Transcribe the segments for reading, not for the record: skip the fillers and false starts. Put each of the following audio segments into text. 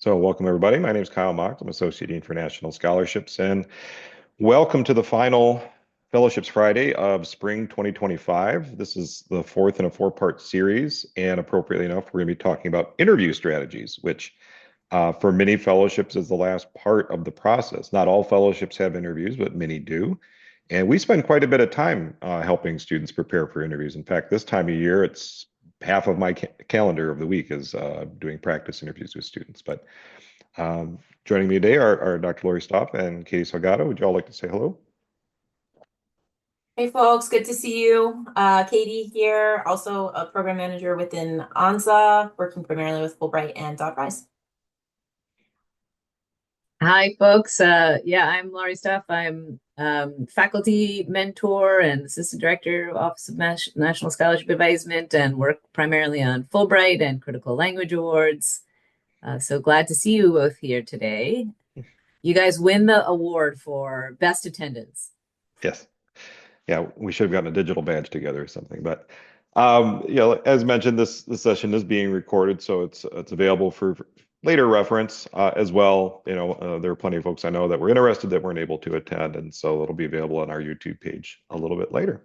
So, welcome everybody. My name is Kyle Mock. I'm Associate Dean for National Scholarships, and welcome to the final Fellowships Friday of spring 2025. This is the fourth in a four-part series, and appropriately enough, we're going to be talking about interview strategies, which for many fellowships is the last part of the process. Not all fellowships have interviews, but many do. And we spend quite a bit of time helping students prepare for interviews. In fact, this time of year, it's half of my calendar of the week is doing practice interviews with students. But joining me today are Dr. Lori Stopp and Katie Salgado. Would you all like to say hello? Hey folks, good to see you. Katie here, also a program manager within ONSA, working primarily with Fulbright and Dot Prize. Hi, folks. I'm Laurie Stuff. I'm faculty mentor and assistant director of Office of National Scholarship Advisement and work primarily on Fulbright and Critical Language Awards. So glad to see you both here today. You guys win the award for best attendance. Yes. Yeah, we should have gotten a digital badge together or something. But as mentioned, this session is being recorded, so it's available for later reference as well. There are plenty of folks I know that were interested that weren't able to attend, and so it'll be available on our YouTube page a little bit later.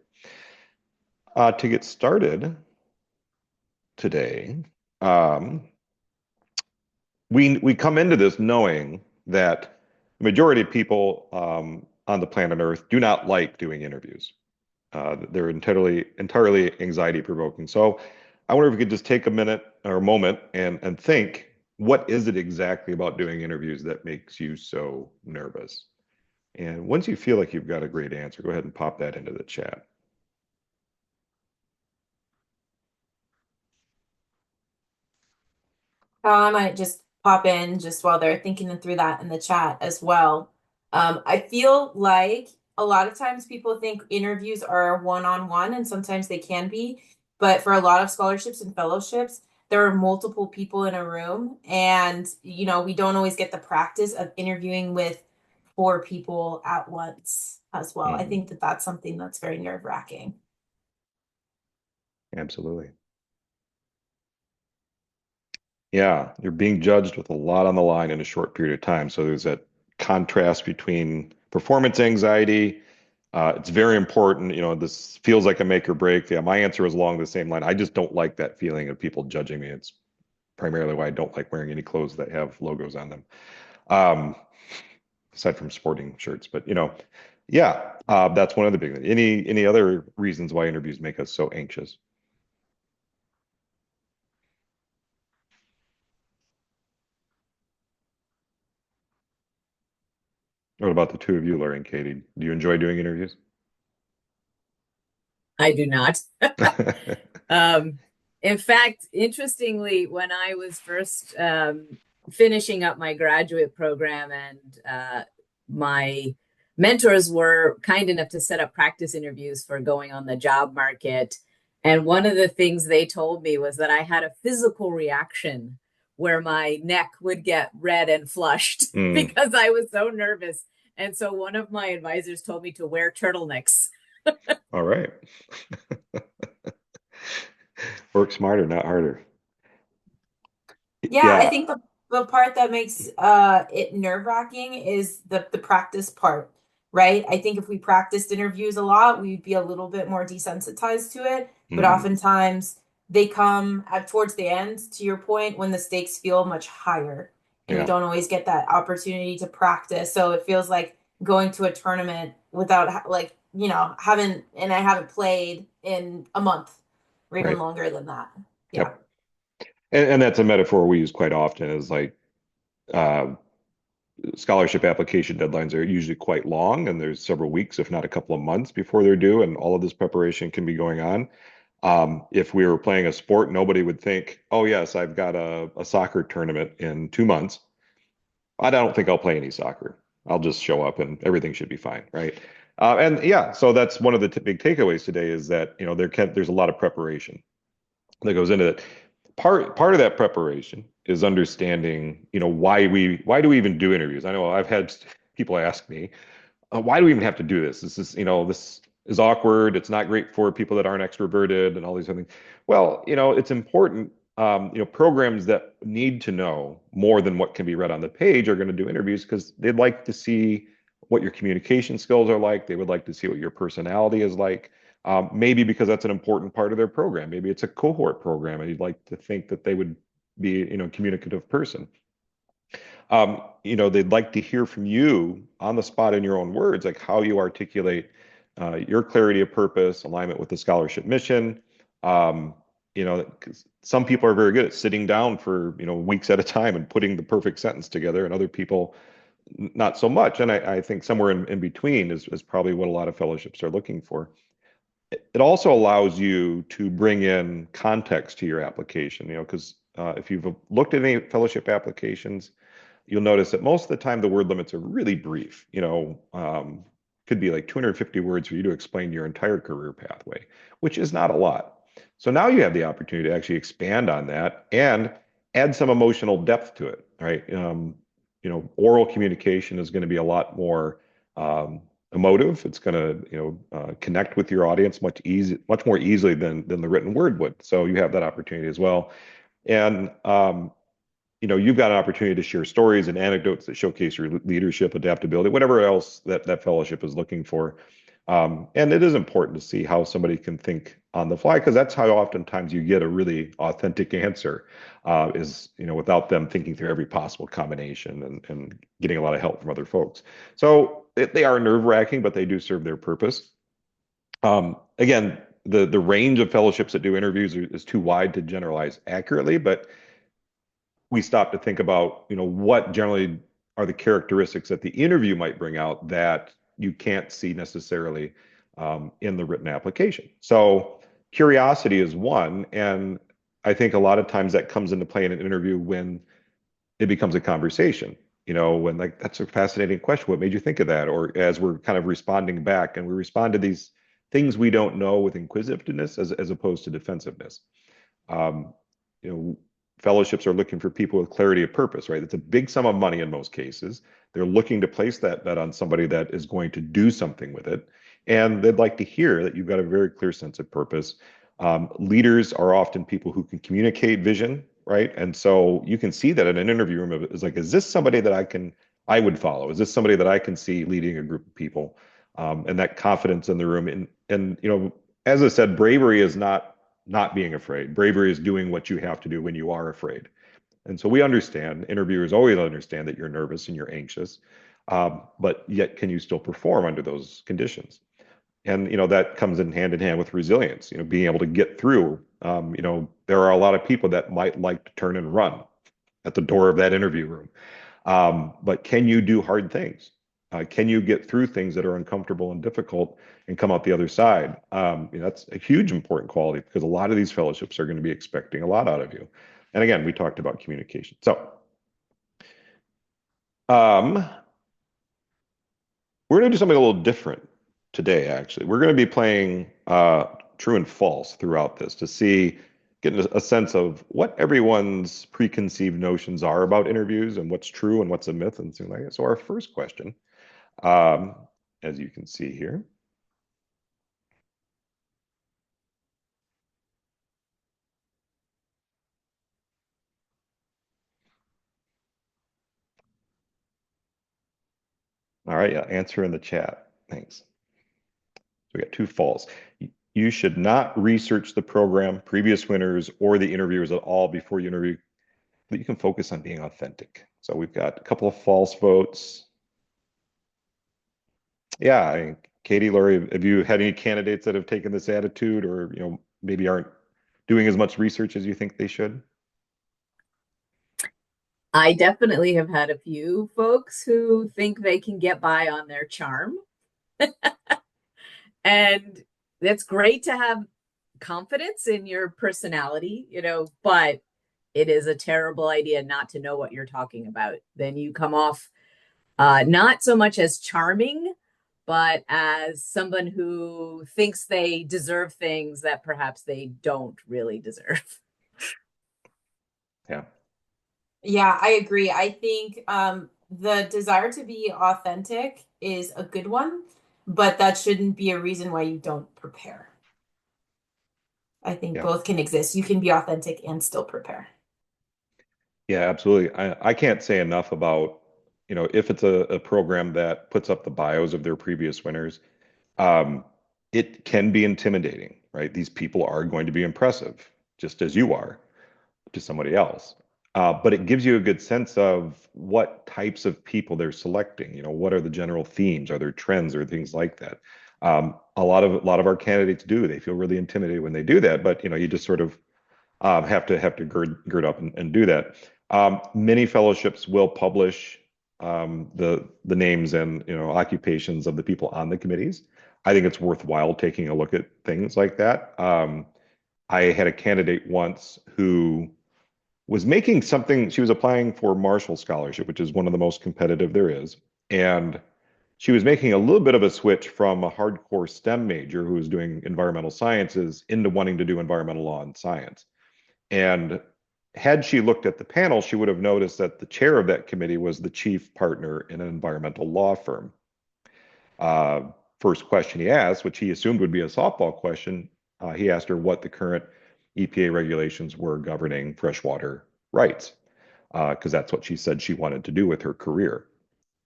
To get started today, we come into this knowing that the majority of people on the planet Earth do not like doing interviews. They're entirely anxiety provoking. So I wonder if we could just take a minute or a moment and think, what is it exactly about doing interviews that makes you so nervous? And once you feel like you've got a great answer, go ahead and pop that into the chat. I might just pop in just while they're thinking through that in the chat as well. I feel like a lot of times people think interviews are one-on-one, and sometimes they can be, but for a lot of scholarships and fellowships, there are multiple people in a room, and we don't always get the practice of interviewing with four people at once as well. I Mhm. think that that's something that's very nerve-wracking. Absolutely. Yeah, you're being judged with a lot on the line in a short period of time. So there's that contrast between performance anxiety. It's very important. This feels like a make or break. Yeah, my answer is along the same line. I just don't like that feeling of people judging me. It's primarily why I don't like wearing any clothes that have logos on them, um, aside from sporting shirts. But yeah, that's one of the big things. Any other reasons why interviews make us so anxious? What about the two of you, Larry and Katie? Do you enjoy doing interviews? I do not. Um, in fact, interestingly, when I was first finishing up my graduate program and my mentors were kind enough to set up practice interviews for going on the job market. And one of the things they told me was that I had a physical reaction where my neck would get red and flushed Mm, because I was so nervous. And so one of my advisors told me to wear turtlenecks. all right. Work smarter, not harder. Yeah, I Yeah. think the part that makes it nerve-wracking is the practice part, right? I think if we practiced interviews a lot, we'd be a little bit more desensitized to it. But Mhm. oftentimes they come at towards the end, to your point, when the stakes feel much higher, and we Yeah. don't always get that opportunity to practice. So it feels like going to a tournament without like, I haven't played in a month or even Right. longer than that. Yeah. Yep. And that's a metaphor we use quite often is like uh, scholarship application deadlines are usually quite long, and there's several weeks, if not a couple of months, before they're due, and all of this preparation can be going on. If we were playing a sport, nobody would think, oh, yes, I've got a soccer tournament in 2 months. I don't think I'll play any soccer. I'll just show up and everything should be fine, right? And yeah, so that's one of the big takeaways today is that there's a lot of preparation that goes into it. Part of that preparation is understanding, why do we even do interviews? I know I've had people ask me, why do we even have to do this? This is awkward. It's not great for people that aren't extroverted and all these other things. Well, it's important programs that need to know more than what can be read on the page are going to do interviews because they'd like to see what your communication skills are like. They would like to see what your personality is like. Maybe because that's an important part of their program. Maybe it's a cohort program, and you'd like to think that they would be, a communicative person. They'd like to hear from you on the spot in your own words, like how you articulate your clarity of purpose, alignment with the scholarship mission. 'Cause some people are very good at sitting down for, weeks at a time and putting the perfect sentence together, and other people not so much. And I think somewhere in between is probably what a lot of fellowships are looking for. It also allows you to bring in context to your application, because if you've looked at any fellowship applications, you'll notice that most of the time the word limits are really brief. Could be like 250 words for you to explain your entire career pathway, which is not a lot. So now you have the opportunity to actually expand on that and add some emotional depth to it, right? Oral communication is going to be a lot more emotive. It's going to, connect with your audience much more easily than the written word would. So you have that opportunity as well. And you've got an opportunity to share stories and anecdotes that showcase your leadership, adaptability, whatever else that fellowship is looking for. And it is important to see how somebody can think on the fly, because that's how oftentimes you get a really authentic answer, is, without them thinking through every possible combination and getting a lot of help from other folks. So they are nerve-wracking, but they do serve their purpose. Again, the range of fellowships that do interviews is too wide to generalize accurately, but we stop to think about, what generally are the characteristics that the interview might bring out that you can't see necessarily in the written application. So curiosity is one, and I think a lot of times that comes into play in an interview when it becomes a conversation. When like that's a fascinating question. What made you think of that? Or as we're kind of responding back, and we respond to these things we don't know with inquisitiveness as opposed to defensiveness. Um, you know, Fellowships are looking for people with clarity of purpose, right? It's a big sum of money in most cases. They're looking to place that bet on somebody that is going to do something with it. And they'd like to hear that you've got a very clear sense of purpose. Leaders are often people who can communicate vision, right? And so you can see that in an interview room. It's like, is this somebody that I would follow? Is this somebody that I can see leading a group of people? And that confidence in the room. And as I said, bravery is not being afraid. Bravery is doing what you have to do when you are afraid. And so we understand, interviewers always understand that you're nervous and you're anxious, but yet can you still perform under those conditions? And that comes in hand with resilience. Being able to get through. There are a lot of people that might like to turn and run at the door of that interview room. But can you do hard things? Can you get through things that are uncomfortable and difficult and come out the other side? That's a huge important quality, because a lot of these fellowships are going to be expecting a lot out of you. And again, we talked about communication. So um, we're going to do something a little different today, actually. We're going to be playing true and false throughout this to get a sense of what everyone's preconceived notions are about interviews and what's true and what's a myth and things like that. So our first question, um, as you can see here. All right, yeah, answer in the chat. Thanks. So we got two false. You should not research the program, previous winners, or the interviewers at all before you interview, but you can focus on being authentic. So we've got a couple of false votes. Yeah, Katie, Lori, have you had any candidates that have taken this attitude, or maybe aren't doing as much research as you think they should? I definitely have had a few folks who think they can get by on their charm. And it's great to have confidence in your personality, but it is a terrible idea not to know what you're talking about. Then you come off not so much as charming, but as someone who thinks they deserve things that perhaps they don't really deserve. Yeah. Yeah, I agree. I think the desire to be authentic is a good one, but that shouldn't be a reason why you don't prepare. I think Yeah. both can exist. You can be authentic and still prepare. Yeah, absolutely. I can't say enough about, if it's a program that puts up the bios of their previous winners, um, it can be intimidating, right? These people are going to be impressive, just as you are to somebody else. But it gives you a good sense of what types of people they're selecting. What are the general themes? Are there trends or things like that? A lot of our candidates do. They feel really intimidated when they do that, but you just sort of have to gird up and do that. Many fellowships will publish the names and occupations of the people on the committees. I think it's worthwhile taking a look at things like that. I had a candidate once who was making something. She was applying for Marshall Scholarship, which is one of the most competitive there is, and she was making a little bit of a switch from a hardcore STEM major who was doing environmental sciences into wanting to do environmental law and science. And had she looked at the panel, she would have noticed that the chair of that committee was the chief partner in an environmental law firm. Uh, First question he asked, which he assumed would be a softball question, he asked her what the current EPA regulations were governing freshwater rights, because that's what she said she wanted to do with her career.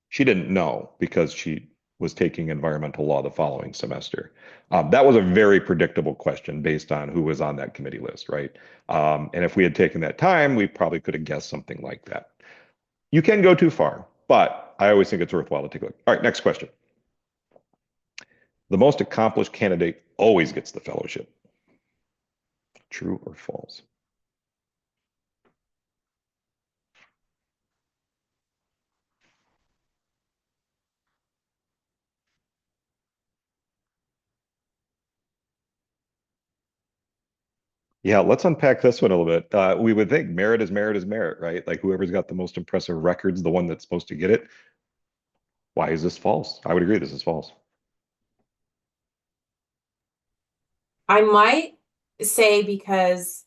She didn't know because she was taking environmental law the following semester. That was a very predictable question based on who was on that committee list, right? And if we had taken that time, we probably could have guessed something like that. You can go too far, but I always think it's worthwhile to take a look. All right, next question. The most accomplished candidate always gets the fellowship. True or false? Yeah, let's unpack this one a little bit. We would think merit is merit is merit, right? Like whoever's got the most impressive records, the one that's supposed to get it. Why is this false? I would agree this is false. I might say because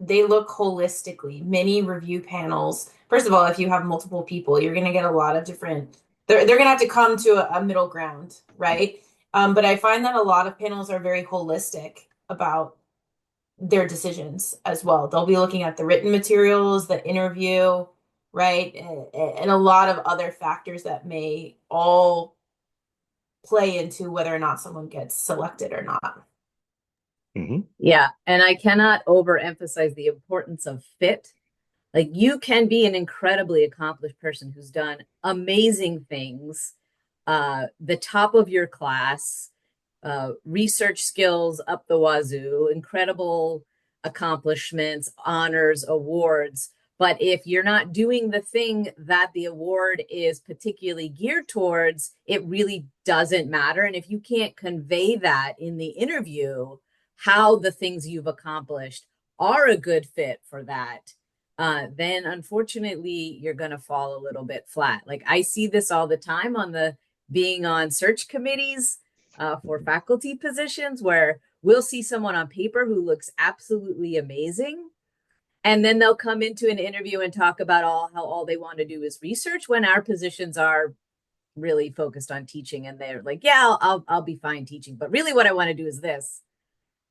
they look holistically. Many review panels, first of all, if you have multiple people, you're going to get a lot of different, they're going to have to come to a middle ground, right? But I find that a lot of panels are very holistic about their decisions as well. They'll be looking at the written materials, the interview, right? And a lot of other factors that may all play into whether or not someone gets selected or not. Mm-hmm. Yeah, and I cannot overemphasize the importance of fit. Like you can be an incredibly accomplished person who's done amazing things, the top of your class, research skills up the wazoo, incredible accomplishments, honors, awards. But if you're not doing the thing that the award is particularly geared towards, it really doesn't matter. And if you can't convey that in the interview, how the things you've accomplished are a good fit for that, then unfortunately you're going to fall a little bit flat. Like I see this all the time on the being on search committees for faculty positions where we'll see someone on paper who looks absolutely amazing. And then they'll come into an interview and talk about how all they want to do is research when our positions are really focused on teaching. And they're like, yeah, I'll be fine teaching. But really what I want to do is this.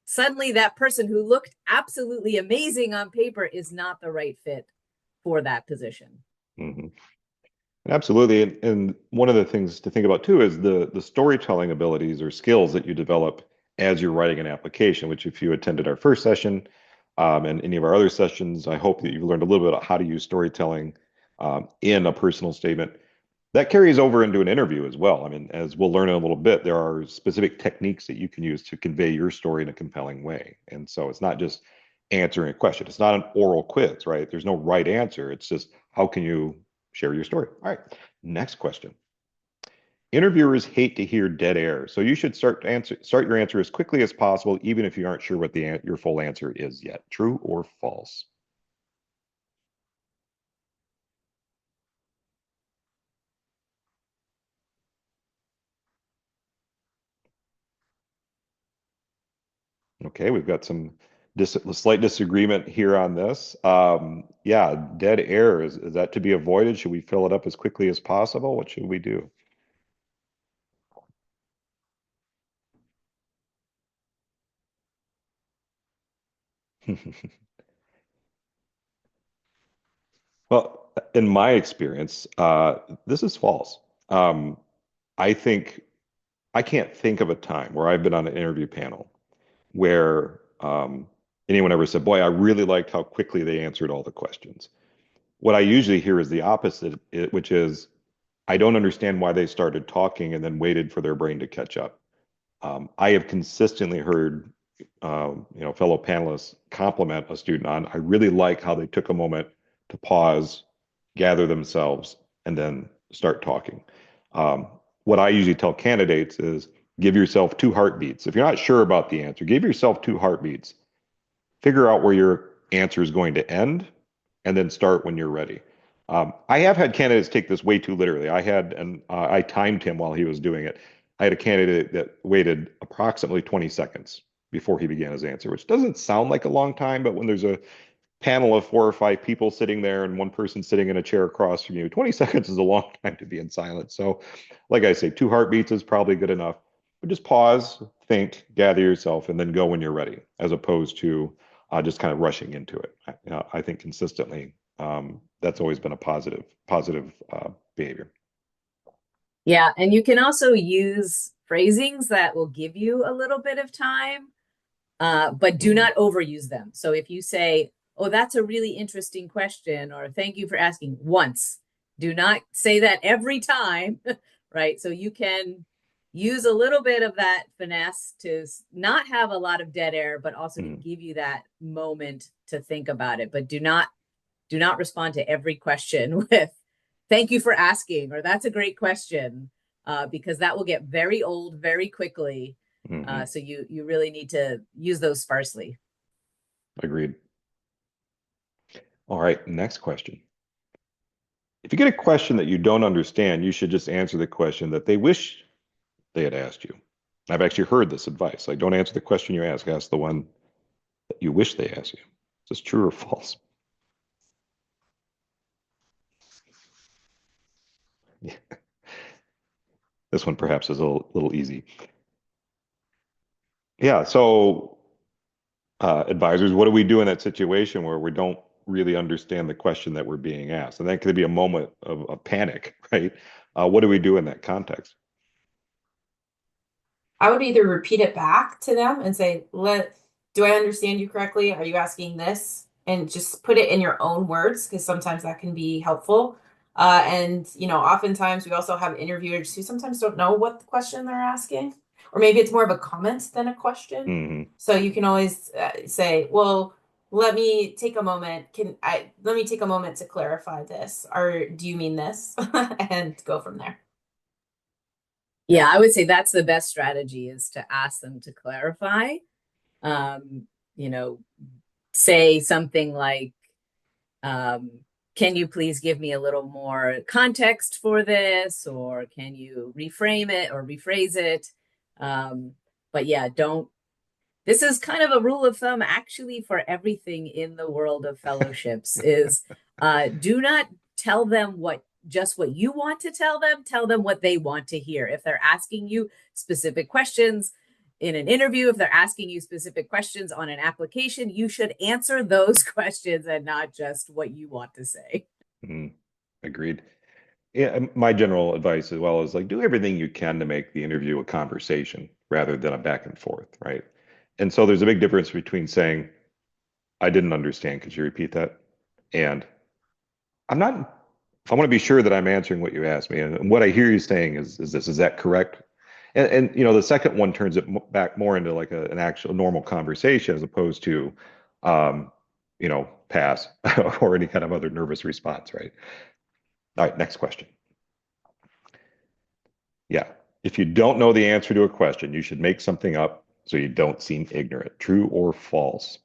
Suddenly that person who looked absolutely amazing on paper is not the right fit for that position. Mm-hmm. Absolutely. And one of the things to think about too is the storytelling abilities or skills that you develop as you're writing an application, which if you attended our first session and any of our other sessions, I hope that you've learned a little bit about how to use storytelling in a personal statement. That carries over into an interview as well. I mean, as we'll learn in a little bit, there are specific techniques that you can use to convey your story in a compelling way. And so it's not just answering a question. It's not an oral quiz, right? There's no right answer. It's just how can you share your story? All right. Next question. Interviewers hate to hear dead air, so you should start your answer as quickly as possible, even if you aren't sure what your full answer is yet. True or false? Okay, we've got some slight disagreement here on this. Yeah, dead air, is that to be avoided? Should we fill it up as quickly as possible? What should we do? Well, in my experience, this is false. Um, I think I can't think of a time where I've been on an interview panel where anyone ever said, "Boy, I really liked how quickly they answered all the questions." What I usually hear is the opposite, which is, "I don't understand why they started talking and then waited for their brain to catch up." I have consistently heard, fellow panelists compliment a student on, "I really like how they took a moment to pause, gather themselves, and then start talking." Um, what I usually tell candidates is give yourself two heartbeats. If you're not sure about the answer, give yourself two heartbeats. Figure out where your answer is going to end, and then start when you're ready. I have had candidates take this way too literally. I timed him while he was doing it. I had a candidate that waited approximately 20 seconds before he began his answer, which doesn't sound like a long time, but when there's a panel of four or five people sitting there and one person sitting in a chair across from you, 20 seconds is a long time to be in silence. So, like I say, two heartbeats is probably good enough, but just pause, think, gather yourself, and then go when you're ready, as opposed to just kind of rushing into it. I think consistently that's always been a positive behavior. Yeah, and you can also use phrasings that will give you a little bit of time, but do Mhm. not overuse them. So if you say, "Oh, that's a really interesting question," or "Thank you for asking," once, do not say that every time, right? So you can use a little bit of that finesse to not have a lot of dead air, but also to Mhm. give you that moment to think about it. But do not respond to every question with "Thank you for asking," or "That's a great question," because that will get very old very quickly. Mhm. So you really need to use those sparsely. Agreed. All right, next question. If you get a question that you don't understand, you should just answer the question that they wish they had asked you. I've actually heard this advice. Like, don't answer the question you ask the one that you wish they asked you. Is this true or false? Yeah. This one perhaps is a little easy. Yeah. So, advisors, what do we do in that situation where we don't really understand the question that we're being asked? And that could be a moment of panic, right? What do we do in that context? I would either repeat it back to them and say, do I understand you correctly? Are you asking this? And just put it in your own words, because sometimes that can be helpful. And, oftentimes we also have interviewers who sometimes don't know what the question they're asking, or maybe it's more of a comment than a question. Hmm. So you can always say, well, let me take a moment to clarify this, or do you mean this? And go from there. Yeah, I would say that's the best strategy is to ask them to clarify. Um, you know, say something like, um, "Can you please give me a little more context for this?" Or "Can you reframe it or rephrase it?" But yeah, don't this is kind of a rule of thumb actually for everything in the world of fellowships is do not tell them what you want to tell them what they want to hear. If they're asking you specific questions in an interview, if they're asking you specific questions on an application, you should answer those questions and not just what you want to say. Mm, agreed. Yeah, and my general advice as well is like do everything you can to make the interview a conversation rather than a back and forth, right? And so there's a big difference between saying, "I didn't understand. Could you repeat that?" And I'm not, if I want to be sure that I'm answering what you asked me, and what I hear you saying is that correct? And the second one turns it back more into like an actual normal conversation as opposed to, pass or any kind of other nervous response, right? All right, next question. Yeah. If you don't know the answer to a question, you should make something up so you don't seem ignorant. True or false?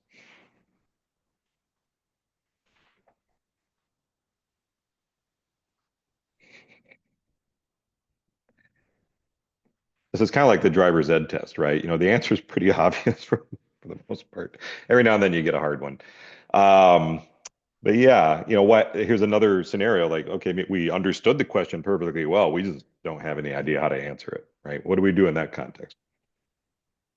This is kind of like the driver's ed test, right? The answer is pretty obvious for the most part. Every now and then you get a hard one. Um, but yeah, what? Here's another scenario like, okay, we understood the question perfectly well. We just don't have any idea how to answer it, right? What do we do in that context?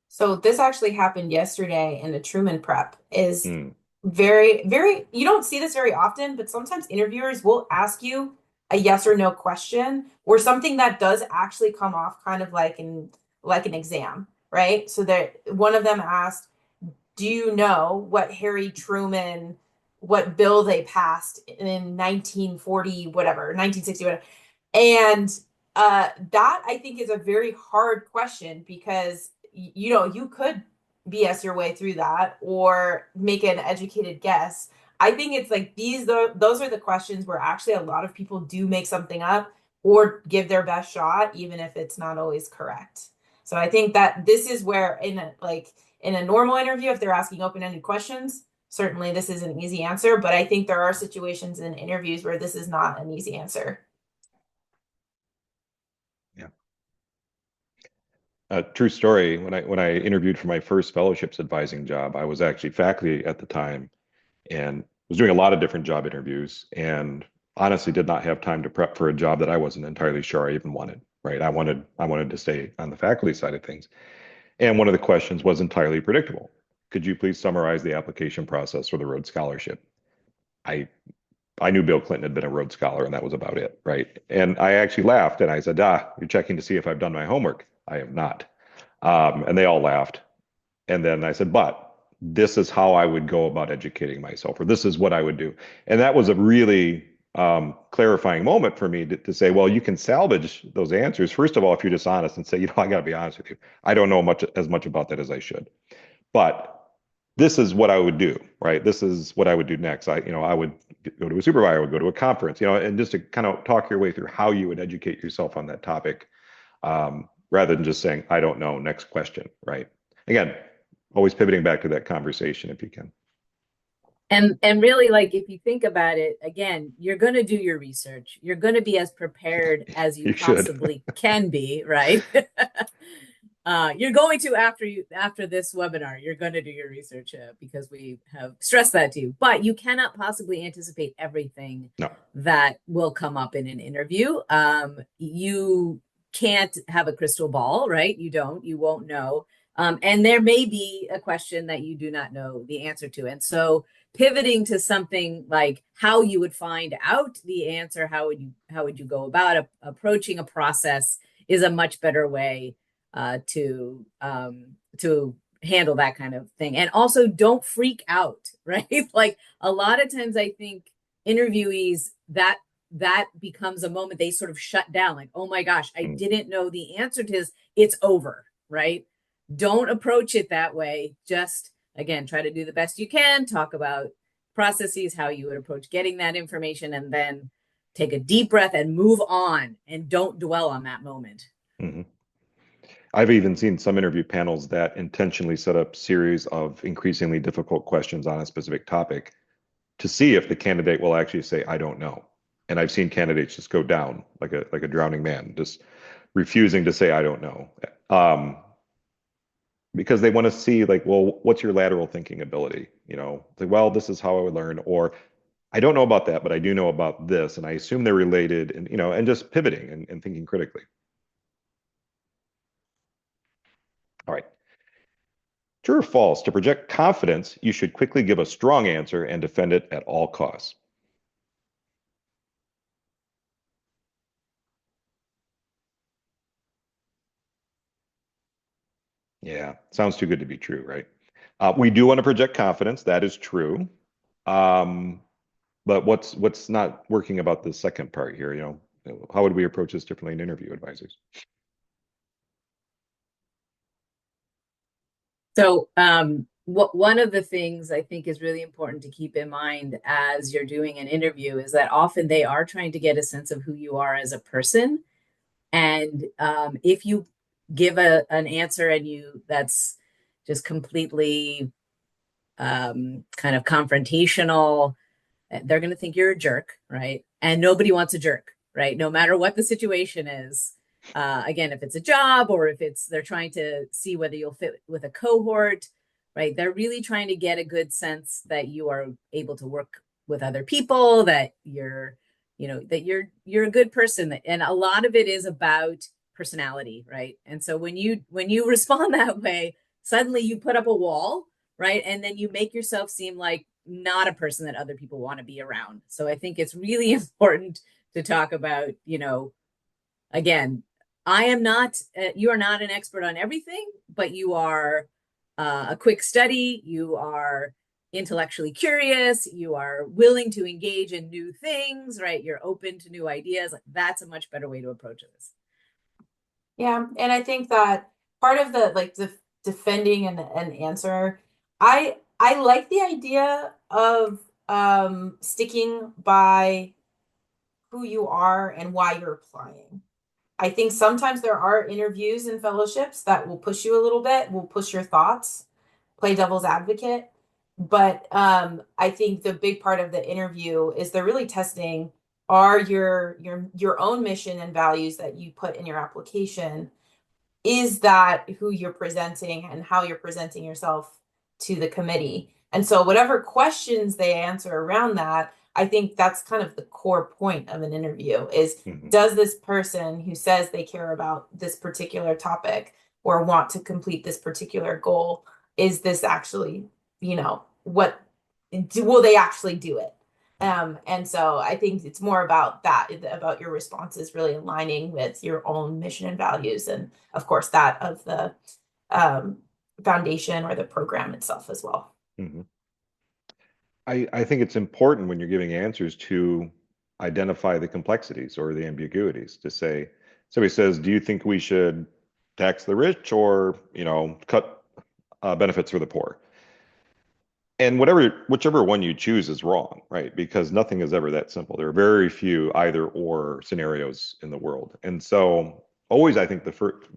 So this actually happened yesterday in a Truman prep is Hmm. very, you don't see this very often, but sometimes interviewers will ask you a yes or no question or something that does actually come off kind of like an exam, right? So that one of them asked, do you know what Harry Truman, what bill they passed in 1940, whatever, 1960, whatever? And that I think is a very hard question because you could BS your way through that or make an educated guess. I think it's like those are the questions where actually a lot of people do make something up or give their best shot, even if it's not always correct. So I think that this is where in a normal interview, if they're asking open-ended questions, certainly this is an easy answer. But I think there are situations in interviews where this is not an easy answer. Yeah. A true story. When I interviewed for my first fellowships advising job, I was actually faculty at the time and was doing a lot of different job interviews and honestly did not have time to prep for a job that I wasn't entirely sure I even wanted, right? I wanted to stay on the faculty side of things. And one of the questions was entirely predictable. Could you please summarize the application process for the Rhodes Scholarship? I I knew Bill Clinton had been a Rhodes Scholar and that was about it, right? And I actually laughed and I said, you're checking to see if I've done my homework. I have not. And they all laughed. And then I said, but this is how I would go about educating myself, or this is what I would do. And that was a really clarifying moment for me to say, well, you can salvage those answers. First of all, if you're dishonest and say, I got to be honest with you, I don't know much about that as I should. But this is what I would do, right? This is what I would do next. I would go to a supervisor, I would go to a conference, and just to kind of talk your way through how you would educate yourself on that topic, rather than just saying, I don't know, next question, right? Again, always pivoting back to that conversation if you can. And really, like, if you think about it, again, you're going to do your research. You're going to be as prepared as you You should. possibly can be, right? You're going to after this webinar, you're going to do your research because we have stressed that to you. But you cannot possibly anticipate everything No. that will come up in an interview. You can't have a crystal ball, right? You don't. You won't know. And there may be a question that you do not know the answer to. And so pivoting to something like how you would find out the answer, how would you go about approaching a process is a much better way to handle that kind of thing. And also don't freak out, right? Like a lot of times I think interviewees that becomes a moment they sort of shut down, like, oh my gosh, I Mm. didn't know the answer to this, it's over, right? Don't approach it that way. Just again, try to do the best you can, talk about processes, how you would approach getting that information, and then take a deep breath and move on and don't dwell on that moment. Mhm. I've even seen some interview panels that intentionally set up series of increasingly difficult questions on a specific topic to see if the candidate will actually say, I don't know. And I've seen candidates just go down like a drowning man, just refusing to say, I don't know. Um, because they want to see like, well, what's your lateral thinking ability? Like, well, this is how I would learn, or I don't know about that, but I do know about this, and I assume they're related, and just pivoting and thinking critically. All right. True or false, to project confidence, you should quickly give a strong answer and defend it at all costs. Yeah, sounds too good to be true, right? We do want to project confidence. That is true. Um, but what's not working about the second part here? How would we approach this differently in interview advisors? So, one of the things I think is really important to keep in mind as you're doing an interview is that often they are trying to get a sense of who you are as a person. And if you give an answer and you that's just completely kind of confrontational, they're going to think you're a jerk, right? And nobody wants a jerk, right? No matter what the situation is. Again, if it's a job or if it's they're trying to see whether you'll fit with a cohort, right? They're really trying to get a good sense that you are able to work with other people, that you're a good person, and a lot of it is about personality, right? And so when you respond that way, suddenly you put up a wall, right? And then you make yourself seem like not a person that other people want to be around. So I think it's really important to talk about, again, I am not, you are not an expert on everything, but you are a quick study. You are intellectually curious. You are willing to engage in new things, right? You're open to new ideas. Like, that's a much better way to approach this. Yeah, and I think that part of the like defending and answer, I like the idea of sticking by who you are and why you're applying. I think sometimes there are interviews and fellowships that will push you a little bit, will push your thoughts, play devil's advocate. But I think the big part of the interview is they're really testing are your own mission and values that you put in your application, is that who you're presenting and how you're presenting yourself to the committee? And so whatever questions they answer around that, I think that's kind of the core point of an interview is, Hmm. does this person who says they care about this particular topic or want to complete this particular goal, is this actually, what will they actually do it? And so I think it's more about that, about your responses really aligning with your own mission and values, and of course that of the um, foundation or the program itself as well. Hmm. I think it's important when you're giving answers to identify the complexities or the ambiguities to say, somebody says, do you think we should tax the rich or, cut benefits for the poor? And whichever one you choose is wrong, right? Because nothing is ever that simple. There are very few either or scenarios in the world. And so always I think the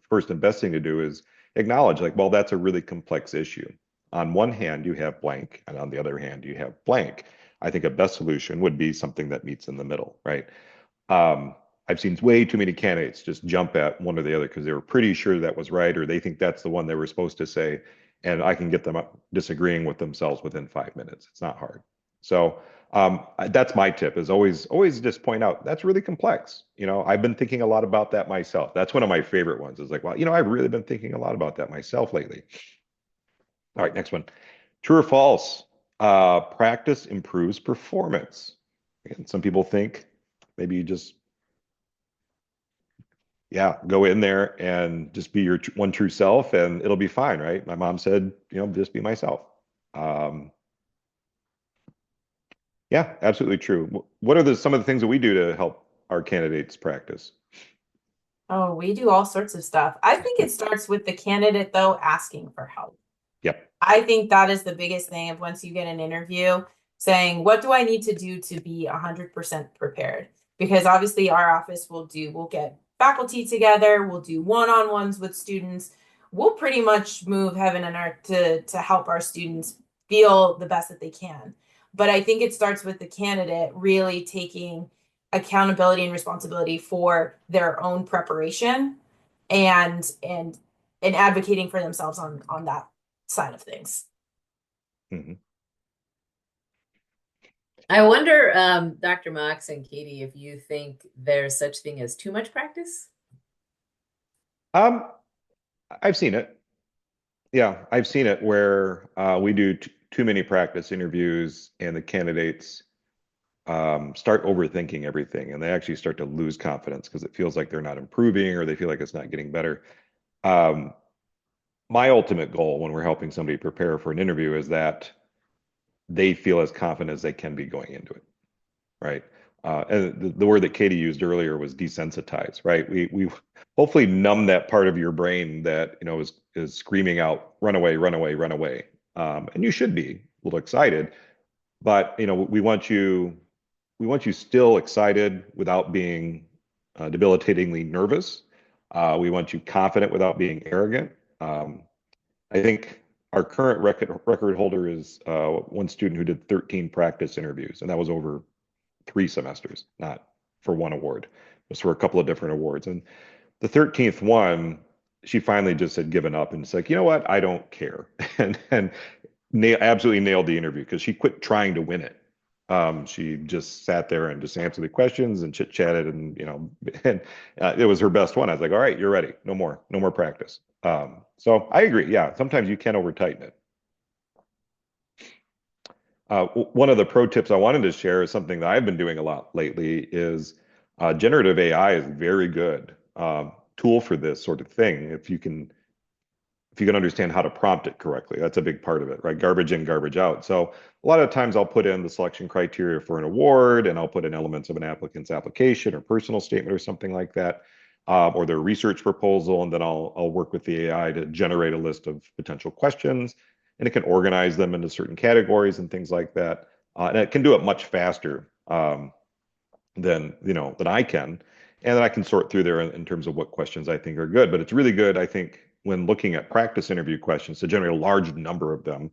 first and best thing to do is acknowledge like, well, that's a really complex issue. On one hand, you have blank, and on the other hand, you have blank. I think a best solution would be something that meets in the middle, right? Um, I've seen way too many candidates just jump at one or the other because they were pretty sure that was right, or they think that's the one they were supposed to say, and I can get them disagreeing with themselves within 5 minutes. It's not hard. So that's my tip: is always just point out that's really complex. I've been thinking a lot about that myself. That's one of my favorite ones. Is like, well, I've really been thinking a lot about that myself lately. All right, next one. True or false? Practice improves performance. Again, some people think maybe you just go in there and just be your one true self and it'll be fine, right? My mom said, just be myself. Um, yeah, absolutely true. What are some of the things that we do to help our candidates practice? Oh, we do all sorts of stuff. I think it starts with the candidate though asking for help. Yep. I think that is the biggest thing of once you get an interview, saying, what do I need to do to be 100% prepared? Because obviously our office we'll get faculty together, we'll do one-on-ones with students. We'll pretty much move heaven and earth to help our students feel the best that they can. But I think it starts with the candidate really taking accountability and responsibility for their own preparation and advocating for themselves on that side of things. Hmm. I wonder, Dr. Mox and Katie, if you think there's such thing as too much practice? Um, I've seen it. Yeah, I've seen it where we do too many practice interviews and the candidates start overthinking everything and they actually start to lose confidence because it feels like they're not improving or they feel like it's not getting better. Um, my ultimate goal when we're helping somebody prepare for an interview is that they feel as confident as they can be going into it, right? And the word that Katie used earlier was desensitize, right? We hopefully numb that part of your brain that is screaming out, run away, run away, run away. And you should be a little excited, but we want you still excited without being debilitatingly nervous. We want you confident without being arrogant. I think our current record holder is one student who did 13 practice interviews, and that was over 3 semesters, not for one award. It was for a couple of different awards. And the 13th one, she finally just had given up and it's like, you know what? I don't care. And absolutely nailed the interview because she quit trying to win it. She just sat there and just answered the questions and chit chatted, and and it was her best one. I was like, all right, you're ready. No more, no more practice. So I agree. Yeah, sometimes you can over tighten it. One of the pro tips I wanted to share is something that I've been doing a lot lately is generative AI is very good tool for this sort of thing. If you can understand how to prompt it correctly, that's a big part of it, right? Garbage in, garbage out. So a lot of times I'll put in the selection criteria for an award, and I'll put in elements of an applicant's application or personal statement or something like that, or their research proposal, and then I'll work with the AI to generate a list of potential questions, and it can organize them into certain categories and things like that. And it can do it much faster than I can, and then I can sort through there in terms of what questions I think are good. But it's really good, I think, when looking at practice interview questions to generate a large number of them,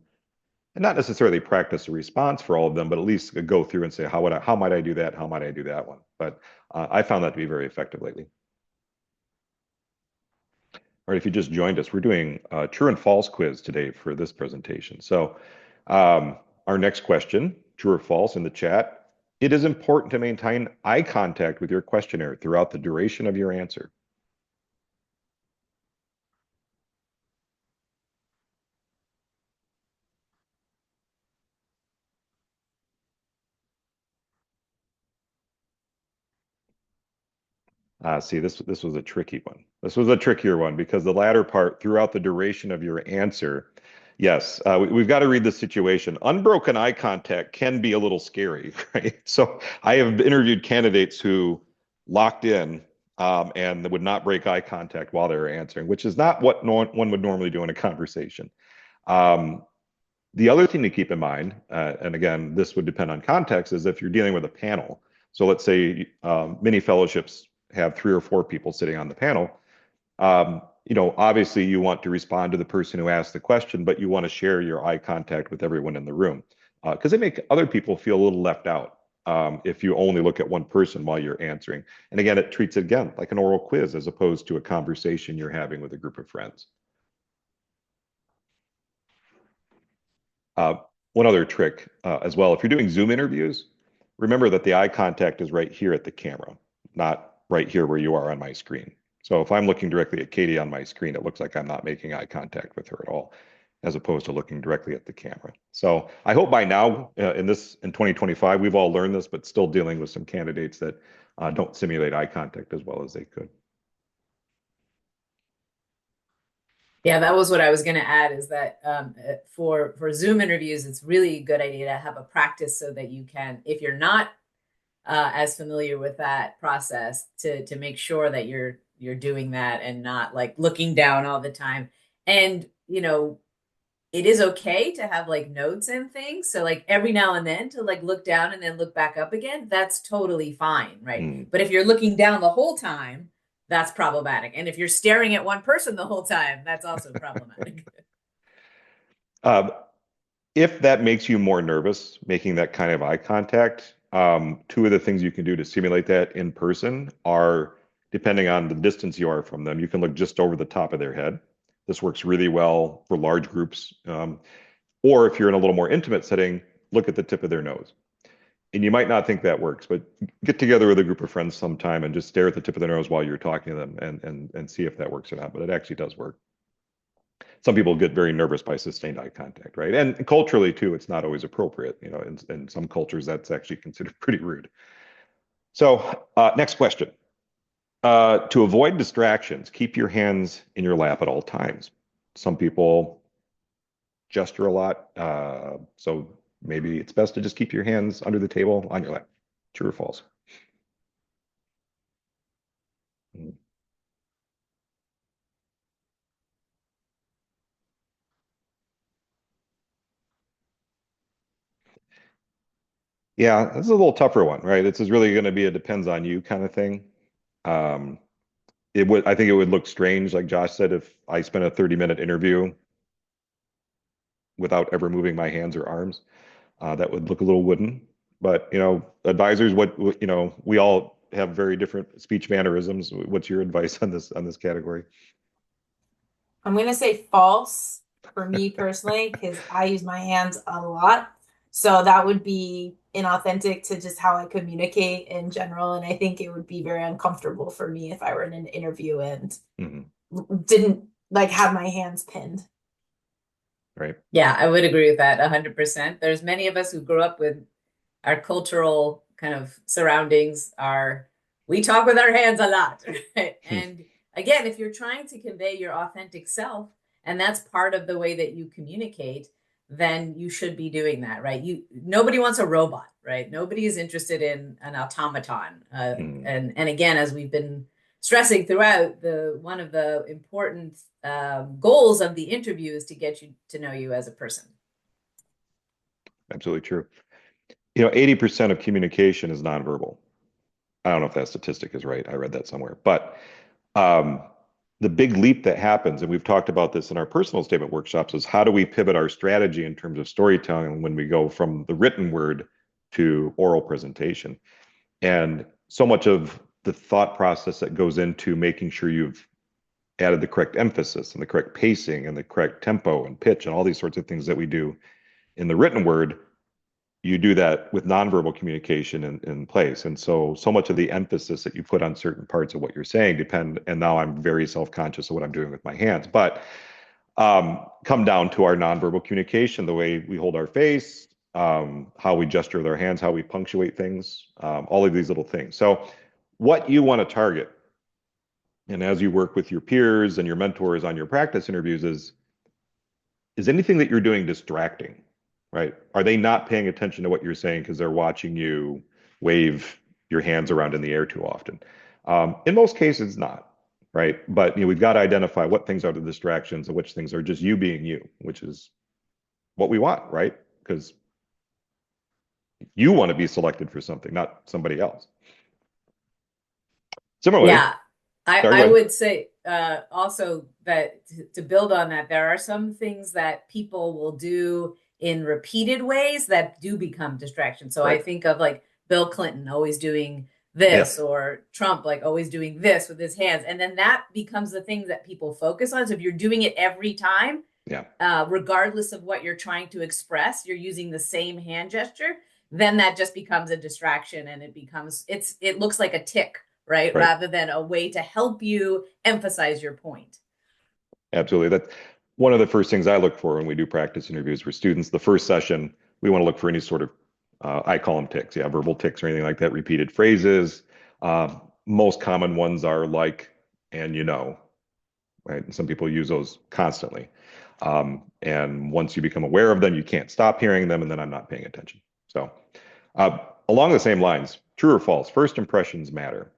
and not necessarily practice a response for all of them, but at least go through and say how might I do that? How might I do that one? But I found that to be very effective lately. All right, if you just joined us, we're doing a true and false quiz today for this presentation. So, our next question, true or false in the chat. It is important to maintain eye contact with your questionnaire throughout the duration of your answer. See, this was a tricky one. This was a trickier one because the latter part, throughout the duration of your answer, yes, we've got to read the situation. Unbroken eye contact can be a little scary, right? So I have interviewed candidates who locked in and would not break eye contact while they were answering, which is not what one would normally do in a conversation. Um, the other thing to keep in mind, and again, this would depend on context, is if you're dealing with a panel. So let's say many fellowships have 3 or 4 people sitting on the panel. Obviously you want to respond to the person who asked the question, but you want to share your eye contact with everyone in the room because they make other people feel a little left out if you only look at one person while you're answering. And again, it treats it again like an oral quiz as opposed to a conversation you're having with a group of friends. Uh, One other trick as well, if you're doing Zoom interviews, remember that the eye contact is right here at the camera, not right here where you are on my screen. So if I'm looking directly at Katie on my screen, it looks like I'm not making eye contact with her at all, as opposed to looking directly at the camera. So I hope by now, in 2025, we've all learned this, but still dealing with some candidates that don't simulate eye contact as well as they could. Yeah, that was what I was going to add is that for Zoom interviews, it's really a good idea to have a practice so that you can, if you're not as familiar with that process, to make sure that you're doing that and not like looking down all the time. And it is okay to have like notes and things. So like every now and then to like look down and then look back up again, that's totally fine, right? Mm. But if you're looking down the whole time, that's problematic. And if you're staring at one person the whole time, that's also problematic. Uh, if that makes you more nervous, making that kind of eye contact, 2 of the things you can do to simulate that in person are, depending on the distance you are from them, you can look just over the top of their head. This works really well for large groups. Or if you're in a little more intimate setting, look at the tip of their nose. And you might not think that works, but get together with a group of friends sometime and just stare at the tip of their nose while you're talking to them and see if that works or not. But it actually does work. Some people get very nervous by sustained eye contact, right? And culturally too, it's not always appropriate. In some cultures, that's actually considered pretty rude. So, next question. To avoid distractions, keep your hands in your lap at all times. Some people gesture a lot, so maybe it's best to just keep your hands under the table on your lap. True or false? Mm. Yeah, this is a little tougher one, right? This is really going to be a depends on you kind of thing. Um, I think it would look strange, like Josh said, if I spent a 30-minute interview without ever moving my hands or arms. That would look a little wooden. But, advisors, we all have very different speech mannerisms. What's your advice on this category? I'm gonna say false for me personally because I use my hands a lot. So that would be inauthentic to just how I communicate in general. And I think it would be very uncomfortable for me if I were in an interview and Hmm. didn't like have my hands pinned. Right. Yeah, I would agree with that 100%. There's many of us who grew up with our cultural kind of surroundings are we talk with our hands a lot. Right? Hmm. And again, if you're trying to convey your authentic self, and that's part of the way that you communicate, then you should be doing that, right? You nobody wants a robot, right? Nobody is interested in an automaton. Hmm. And again, as we've been stressing throughout, the one of the important goals of the interview is to get you to know you as a person. Absolutely true. 80% of communication is nonverbal. I don't know if that statistic is right. I read that somewhere. But um, the big leap that happens, and we've talked about this in our personal statement workshops, is how do we pivot our strategy in terms of storytelling when we go from the written word to oral presentation? And so much of the thought process that goes into making sure you've added the correct emphasis and the correct pacing and the correct tempo and pitch and all these sorts of things that we do in the written word, you do that with nonverbal communication in place. And so much of the emphasis that you put on certain parts of what you're saying depend, and now I'm very self-conscious of what I'm doing with my hands, but come down to our nonverbal communication, the way we hold our face, how we gesture with our hands, how we punctuate things, all of these little things. So what you want to target, and as you work with your peers and your mentors on your practice interviews, is anything that you're doing distracting, right? Are they not paying attention to what you're saying because they're watching you wave your hands around in the air too often? In most cases, not, right? But we've got to identify what things are the distractions and which things are just you being you, which is what we want, right? Because you want to be selected for something, not somebody else. Similarly, Yeah, I, sorry, go I ahead. would say also that to build on that, there are some things that people will do in repeated ways that do become distractions. So I Right. think of like Bill Clinton always doing Yeah. this, or Trump like always doing this with his hands. And then that becomes the thing that people focus on. So if you're doing it every time, Yeah. regardless of what you're trying to express, you're using the same hand gesture, then that just becomes a distraction and it looks like a tick, right? Right. Rather than a way to help you emphasize your point. Absolutely. That one of the first things I look for when we do practice interviews for students. The first session, we want to look for any sort of, I call them ticks, yeah, verbal ticks or anything like that, repeated phrases. Most common ones are like, and right? And some people use those constantly. And once you become aware of them, you can't stop hearing them, and then I'm not paying attention. So, uh, along the same lines, true or false, first impressions matter.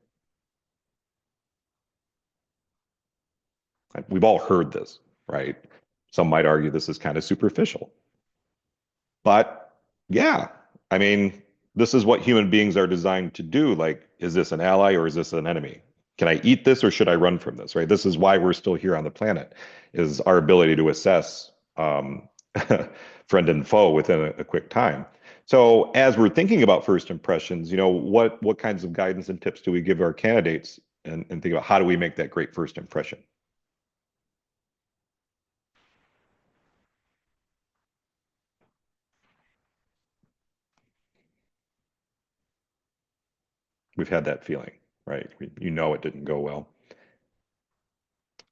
We've all heard this, right? Some might argue this is kind of superficial. But yeah, I mean, this is what human beings are designed to do. Like, is this an ally or is this an enemy? Can I eat this or should I run from this? Right? This is why we're still here on the planet, is our ability to assess friend and foe within a quick time. So as we're thinking about first impressions, what kinds of guidance and tips do we give our candidates and think about how do we make that great first impression? We've had that feeling, right? It didn't go well.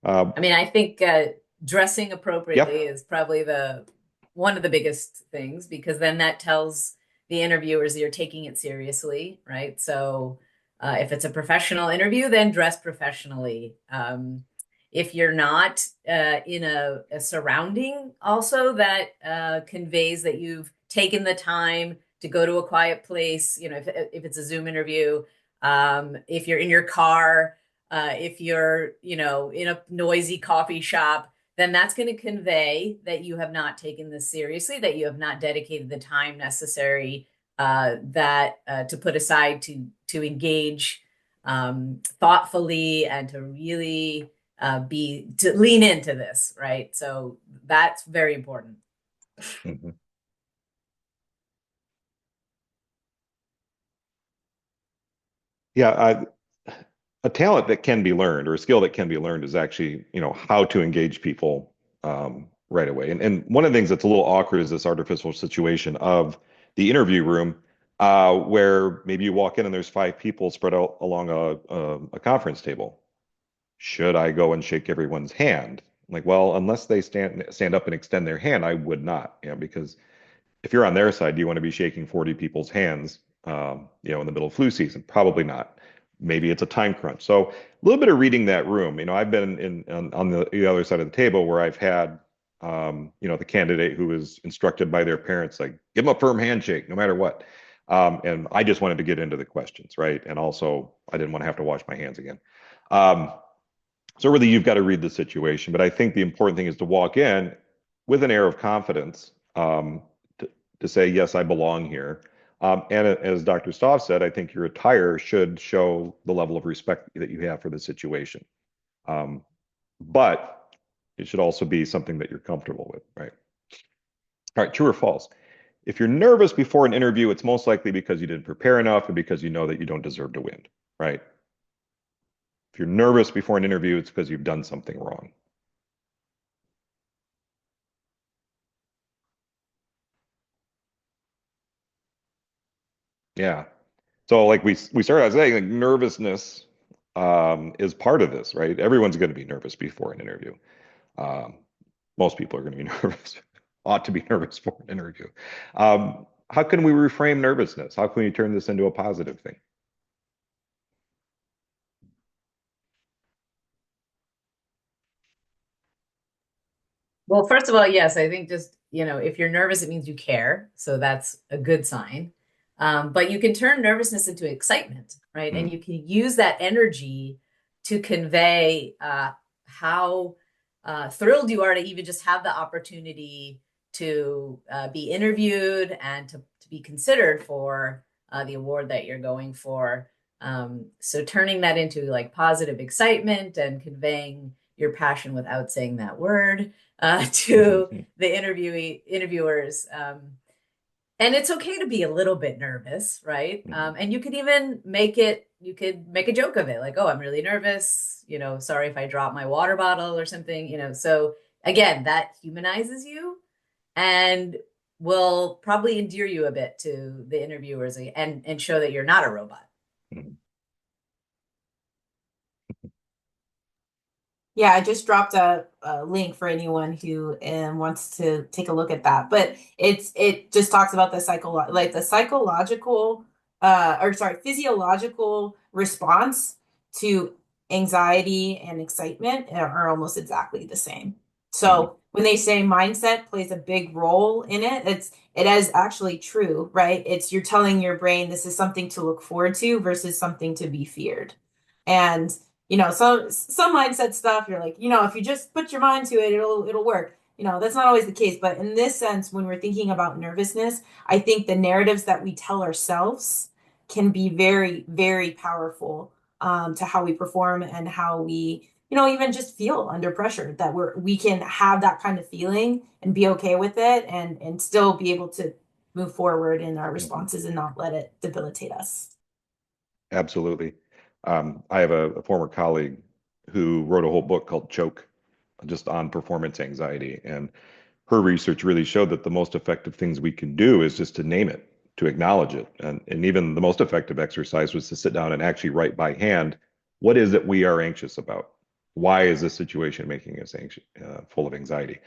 Uh, I mean, I think dressing appropriately yep. is probably the one of the biggest things, because then that tells the interviewers you're taking it seriously, right? So if it's a professional interview, then dress professionally. If you're not in a surrounding also that conveys that you've taken the time to go to a quiet place, if it's a Zoom interview, if you're in your car, if you're, in a noisy coffee shop, then that's going to convey that you have not taken this seriously, that you have not dedicated the time necessary that to put aside to engage thoughtfully and to really be to lean into this, right? So that's very important. Mhm. Yeah, a talent that can be learned or a skill that can be learned is actually, how to engage people right away. And one of the things that's a little awkward is this artificial situation of the interview room. where maybe you walk in and there's five people spread out along a conference table. Should I go and shake everyone's hand? Like, well, unless they stand up and extend their hand, I would not, because if you're on their side, do you want to be shaking 40 people's hands, in the middle of flu season? Probably not. Maybe it's a time crunch. So a little bit of reading that room. I've been on the other side of the table where I've had, the candidate who was instructed by their parents, like, give them a firm handshake, no matter what. And I just wanted to get into the questions, right? And also, I didn't want to have to wash my hands again. Um, so really, you've got to read the situation. But I think the important thing is to walk in with an air of confidence, to say, yes, I belong here. And as Dr. Stoff said, I think your attire should show the level of respect that you have for the situation. Um, but it should also be something that you're comfortable with, right? All right, true or false? If you're nervous before an interview, it's most likely because you didn't prepare enough and because you know that you don't deserve to win, right? If you're nervous before an interview, it's because you've done something wrong. Yeah. So like we started out saying, like, nervousness is part of this, right? Everyone's going to be nervous before an interview. Um, most people are going to be nervous, ought to be nervous for an interview. How can we reframe nervousness? How can we turn this into a positive thing? Well, first of all, yes, I think just, if you're nervous, it means you care. So that's a good sign. But you can turn nervousness into excitement, right? And Mm, you can use that energy to convey how thrilled you are to even just have the opportunity to be interviewed and to be considered for the award that you're going for. So turning that into like positive excitement and conveying your passion without saying that word to mhm, the interviewers. And it's okay to be a little bit nervous, right? mhm, And you could even you could make a joke of it, like, oh, I'm really nervous, sorry if I drop my water bottle or something, So again, that humanizes you and will probably endear you a bit to the interviewers and show that you're not a robot. mhm. Yeah, I just dropped a link for anyone who wants to take a look at that. But it just talks about the psychological or sorry, physiological response to anxiety and excitement are almost exactly the same. Mhm. So when they say mindset plays a big role in it, it is actually true, right? It's you're telling your brain this is something to look forward to versus something to be feared. And some mindset stuff, you're like, if you just put your mind to it, it'll work. That's not always the case. But in this sense, when we're thinking about nervousness, I think the narratives that we tell ourselves can be very, very powerful to how we perform and how we, even just feel under pressure. That we can have that kind of feeling and be okay with it, and still be able to move forward in our Mhm. responses and not let it debilitate us. Absolutely. I have a former colleague who wrote a whole book called Choke, just on performance anxiety. And her research really showed that the most effective things we can do is just to name it, to acknowledge it. And even the most effective exercise was to sit down and actually write by hand, what is it we are anxious about? Why is this situation making us anxious, full of anxiety?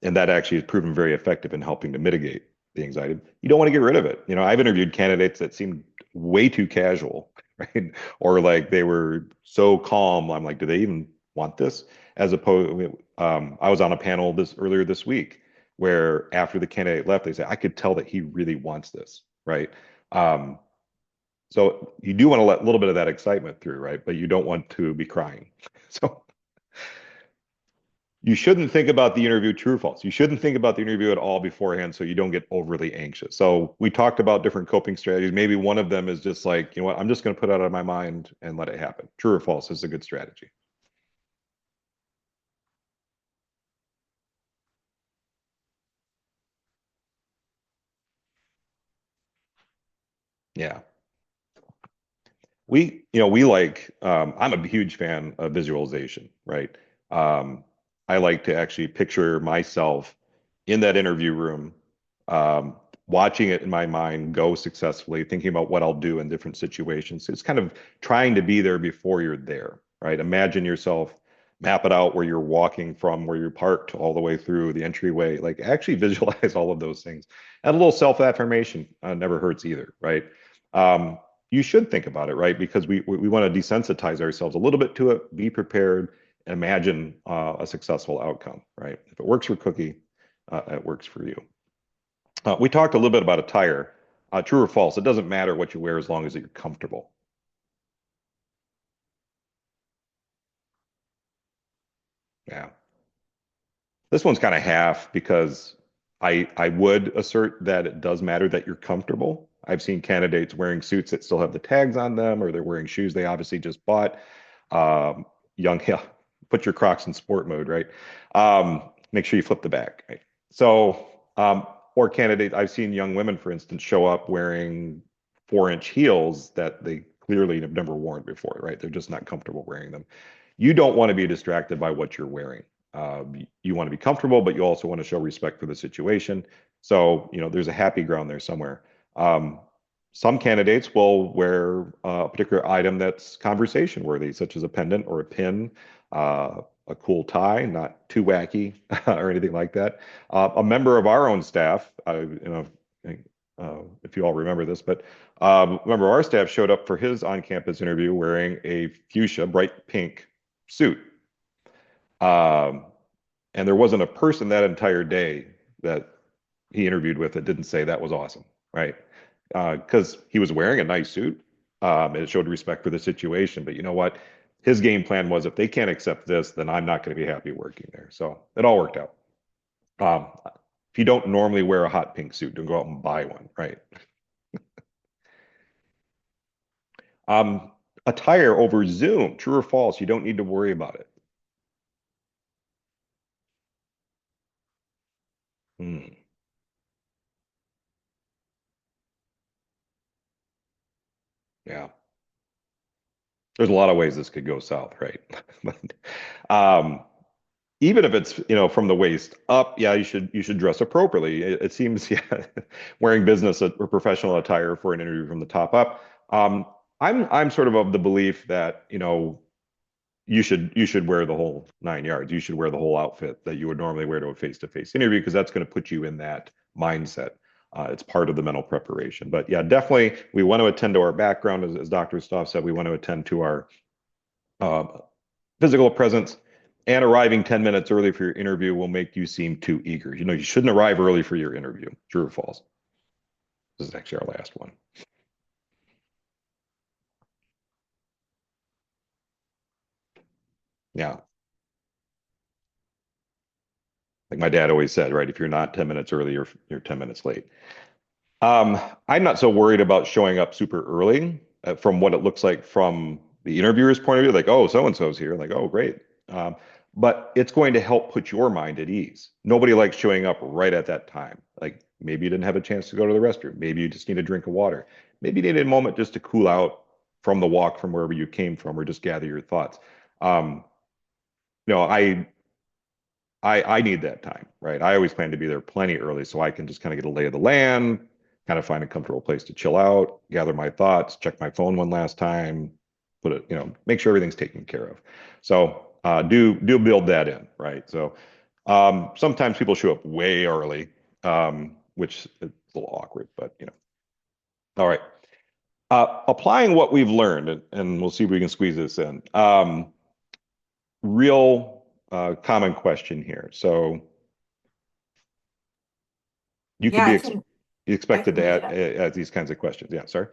And that actually has proven very effective in helping to mitigate the anxiety. You don't want to get rid of it. I've interviewed candidates that seemed way too casual, right? Or like they were so calm. I'm like, do they even want this? As opposed, I was on a panel earlier this week where after the candidate left, they said, I could tell that he really wants this, right? Um, so you do want to let a little bit of that excitement through, right? But you don't want to be crying. So you shouldn't think about the interview, true or false. You shouldn't think about the interview at all beforehand so you don't get overly anxious. So we talked about different coping strategies. Maybe one of them is just like, you know what, I'm just going to put it out of my mind and let it happen. True or false is a good strategy. Yeah. We like, I'm a huge fan of visualization, right? Um, I like to actually picture myself in that interview room. Um, watching it in my mind go successfully, thinking about what I'll do in different situations. It's kind of trying to be there before you're there, right? Imagine yourself, map it out where you're walking from where you're parked all the way through the entryway. Like actually visualize all of those things. And a little self-affirmation never hurts either, right? Um, you should think about it, right? Because we want to desensitize ourselves a little bit to it, be prepared, imagine a successful outcome, right? If it works for Cookie, it works for you. We talked a little bit about attire. True or false? It doesn't matter what you wear as long as you're comfortable. Yeah. This one's kind of half because I would assert that it does matter that you're comfortable. I've seen candidates wearing suits that still have the tags on them, or they're wearing shoes they obviously just bought. Young, yeah, put your Crocs in sport mode, right? Make sure you flip the back, right? So, or candidate, I've seen young women, for instance, show up wearing 4-inch heels that they clearly have never worn before, right? They're just not comfortable wearing them. You don't want to be distracted by what you're wearing. You want to be comfortable, but you also want to show respect for the situation. So, there's a happy ground there somewhere. Um, some candidates will wear a particular item that's conversation worthy, such as a pendant or a pin, a cool tie, not too wacky or anything like that. A member of our own staff, if you all remember this, but a member of our staff showed up for his on-campus interview wearing a fuchsia, bright pink suit. Um, and there wasn't a person that entire day that he interviewed with that didn't say that was awesome, right? Because he was wearing a nice suit. And it showed respect for the situation. But you know what? His game plan was if they can't accept this, then I'm not going to be happy working there. So it all worked out. Um, if you don't normally wear a hot pink suit, don't go out and buy one, right? Um, Attire over Zoom, true or false? You don't need to worry about it. Hmm, yeah. There's a lot of ways this could go south, right? But um, even if it's from the waist up, yeah, you should dress appropriately. It seems yeah, wearing business or professional attire for an interview from the top up. Um, I'm sort of the belief that you should wear the whole 9 yards. You should wear the whole outfit that you would normally wear to a face-to-face interview because that's going to put you in that mindset. It's part of the mental preparation. But yeah, definitely we want to attend to our background, as Dr. Stoff said. We want to attend to our uh, physical presence, and arriving 10 minutes early for your interview will make you seem too eager. You shouldn't arrive early for your interview. True or false? This is actually our last one. Yeah. Like my dad always said, right? If you're not 10 minutes early, you're 10 minutes late. I'm not so worried about showing up super early from what it looks like from the interviewer's point of view, like, oh, so and so's here, like, oh, great. Um, but it's going to help put your mind at ease. Nobody likes showing up right at that time. Like maybe you didn't have a chance to go to the restroom. Maybe you just need a drink of water. Maybe you need a moment just to cool out from the walk from wherever you came from or just gather your thoughts. Um, you know, I I need that time, right? I always plan to be there plenty early so I can just kind of get a lay of the land, kind of find a comfortable place to chill out, gather my thoughts, check my phone one last time, put it, make sure everything's taken care of. So do build that in, right? So sometimes people show up way early, which is a little awkward, but All right. Applying what we've learned, and we'll see if we can squeeze this in. Real common question here. So you could Yeah, be I expected can to read it out. add these kinds of questions. Yeah, sorry.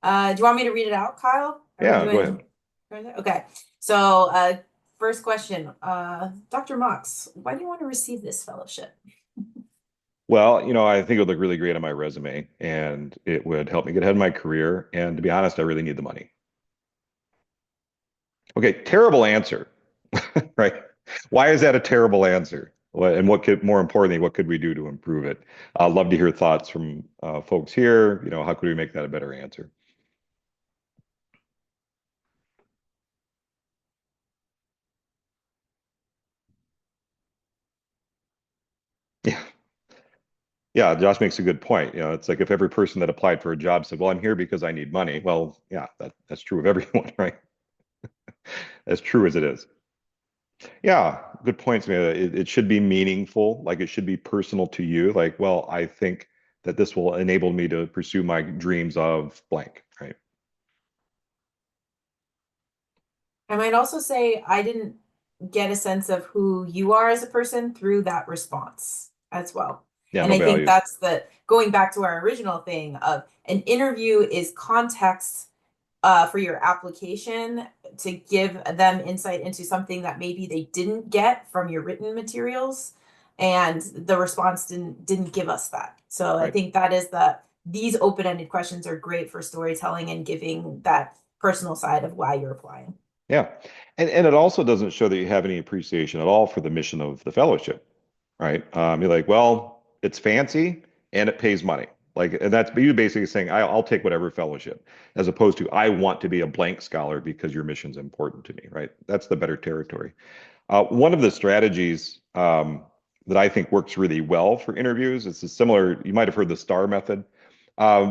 Do you want me to read it out, Kyle? Are we Yeah, go doing ahead. okay. So first question, Dr. Mox, why do you want to receive this fellowship? Well, I think it would look really great on my resume and it would help me get ahead in my career. And to be honest, I really need the money. Okay, terrible answer, right? Why is that a terrible answer? And more importantly, what could we do to improve it? I'd love to hear thoughts from folks here. How could we make that a better answer? Yeah. Yeah, Josh makes a good point. It's like if every person that applied for a job said, "Well, I'm here because I need money." Well, yeah, that's true of everyone, right? As true as it is. Yeah, good points, man. It should be meaningful, like it should be personal to you. Like, well, I think that this will enable me to pursue my dreams of blank, right? I might also say I didn't get a sense of who you are as a person through that response as well. Yeah, And no I think values. that's the going back to our original thing of an interview is context for your application to give them insight into something that maybe they didn't get from your written materials, and the response didn't give us that. So I Right. think that is these open-ended questions are great for storytelling and giving that personal side of why you're applying. Yeah. And it also doesn't show that you have any appreciation at all for the mission of the fellowship, right? You're like, well, it's fancy and it pays money. Like, and that's you basically saying, I'll take whatever fellowship, as opposed to I want to be a blank scholar because your mission's important to me, right? That's the better territory. One of the strategies that I think works really well for interviews, it's a similar, you might have heard the STAR method.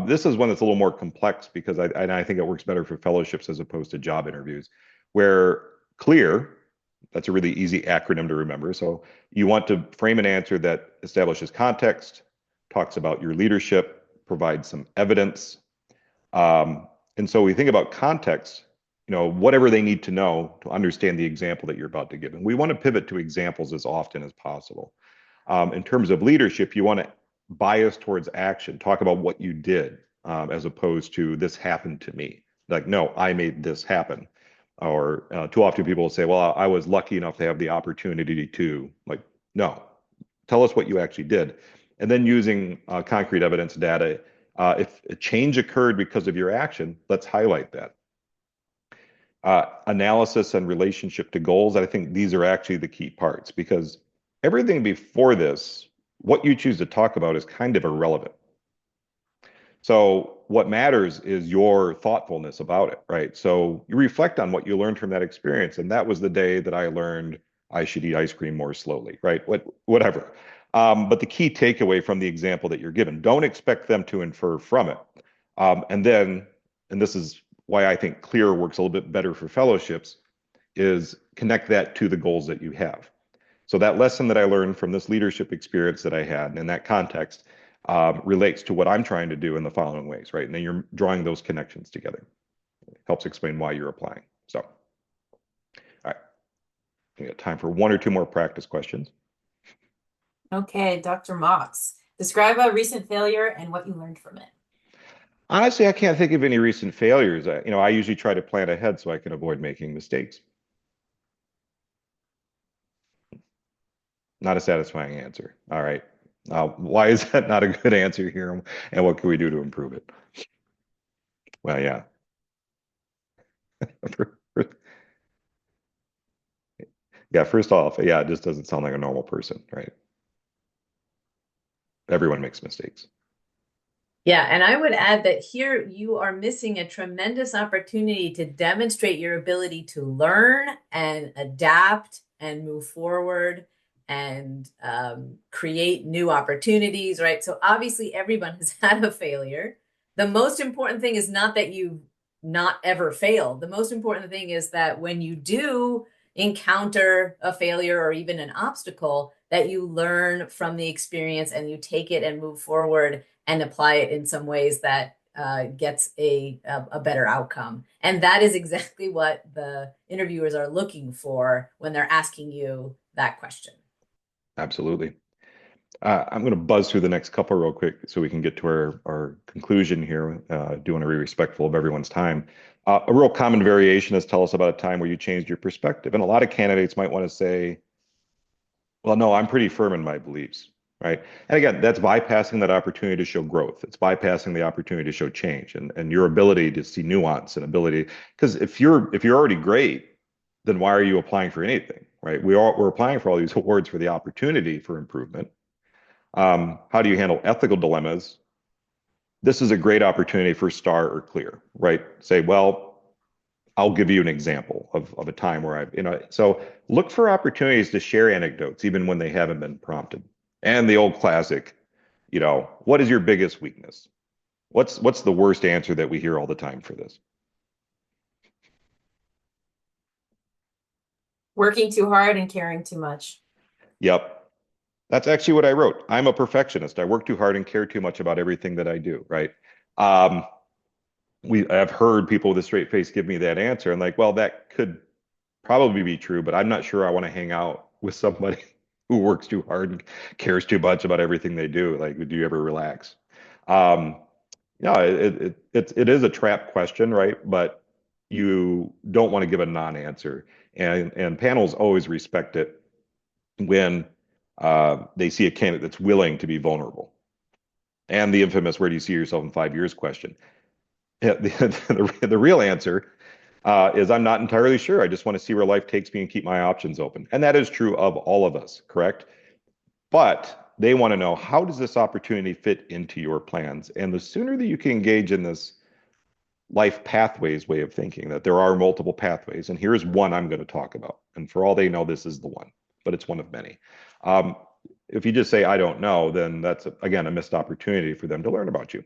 This is one that's a little more complex because and I think it works better for fellowships as opposed to job interviews, where clear, that's a really easy acronym to remember. So you want to frame an answer that establishes context, talks about your leadership, provides some evidence, and so we think about context, whatever they need to know to understand the example that you're about to give. And we want to pivot to examples as often as possible. In terms of leadership, you want to bias towards action, talk about what you did, as opposed to this happened to me. Like, no, I made this happen. Or too often people will say, well, I was lucky enough to have the opportunity to, like, no, tell us what you actually did. And then using concrete evidence data, if a change occurred because of your action, let's highlight that. Analysis and relationship to goals, I think these are actually the key parts because everything before this, what you choose to talk about is kind of irrelevant. So what matters is your thoughtfulness about it, right? So you reflect on what you learned from that experience. And that was the day that I learned I should eat ice cream more slowly, right? Whatever. But the key takeaway from the example that you're given, don't expect them to infer from it. And then, and this is why I think clear works a little bit better for fellowships, is connect that to the goals that you have. So that lesson that I learned from this leadership experience that I had and in that context relates to what I'm trying to do in the following ways, right? And then you're drawing those connections together. It helps explain why you're applying. So, all right, we got time for one or two more practice questions. Okay, Dr. Mox, describe a recent failure and what you learned from it. Honestly, I can't think of any recent failures. I usually try to plan ahead so I can avoid making mistakes. Not a satisfying answer. All right. Why is that not a good answer here? And what can we do to improve it? Well, yeah. Yeah, first off, yeah, it just doesn't sound like a normal person, right? Everyone makes mistakes. Yeah, and I would add that here you are missing a tremendous opportunity to demonstrate your ability to learn and adapt and move forward and create new opportunities, right? So obviously everyone has had a failure. The most important thing is not that you not ever fail. The most important thing is that when you do encounter a failure or even an obstacle, that you learn from the experience and you take it and move forward and apply it in some ways that gets a better outcome. And that is exactly what the interviewers are looking for when they're asking you that question. Absolutely. I'm going to buzz through the next couple real quick so we can get to our conclusion here. Do want to be respectful of everyone's time. A real common variation is tell us about a time where you changed your perspective. And a lot of candidates might want to say, well, no, I'm pretty firm in my beliefs, right? And again, that's bypassing that opportunity to show growth. It's bypassing the opportunity to show change and your ability to see nuance and ability. Because if you're already great, then why are you applying for anything, right? We're applying for all these awards for the opportunity for improvement. How do you handle ethical dilemmas? This is a great opportunity for star or clear, right? Say, well, I'll give you an example of a time where so look for opportunities to share anecdotes, even when they haven't been prompted. And the old classic, What is your biggest weakness? What's the worst answer that we hear all the time for this? Working too hard and caring too much. Yep. That's actually what I wrote. I'm a perfectionist. I work too hard and care too much about everything that I do, right? Um, I've heard people with a straight face give me that answer, and like, well, that could probably be true, but I'm not sure I want to hang out with somebody who works too hard and cares too much about everything they do. Like, do you ever relax? Um, yeah, it is a trap question, right? But you don't want to give a non-answer, and panels always respect it when they see a candidate that's willing to be vulnerable. And the infamous "Where do you see yourself in 5 years?" question. Yeah, the real answer is I'm not entirely sure. I just want to see where life takes me and keep my options open. And that is true of all of us, correct? But they want to know, how does this opportunity fit into your plans? And the sooner that you can engage in this life pathways way of thinking, that there are multiple pathways, and here's one I'm going to talk about. And for all they know, this is the one, but it's one of many. Um, if you just say, I don't know, then that's, again, a missed opportunity for them to learn about you.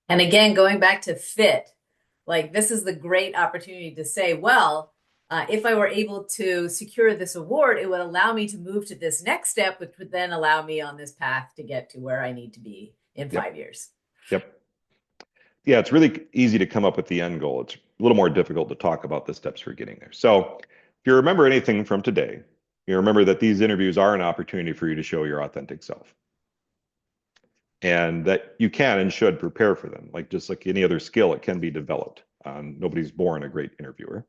And again, going back to fit, like this is the great opportunity to say, well, if I were able to secure this award, it would allow me to move to this next step, which would then allow me on this path to get to where I need to be in Yep. 5 years. Yep. Yeah, it's really easy to come up with the end goal. It's a little more difficult to talk about the steps for getting there. So, if you remember anything from today, you remember that these interviews are an opportunity for you to show your authentic self and that you can and should prepare for them. Like just like any other skill, it can be developed. Nobody's born a great interviewer.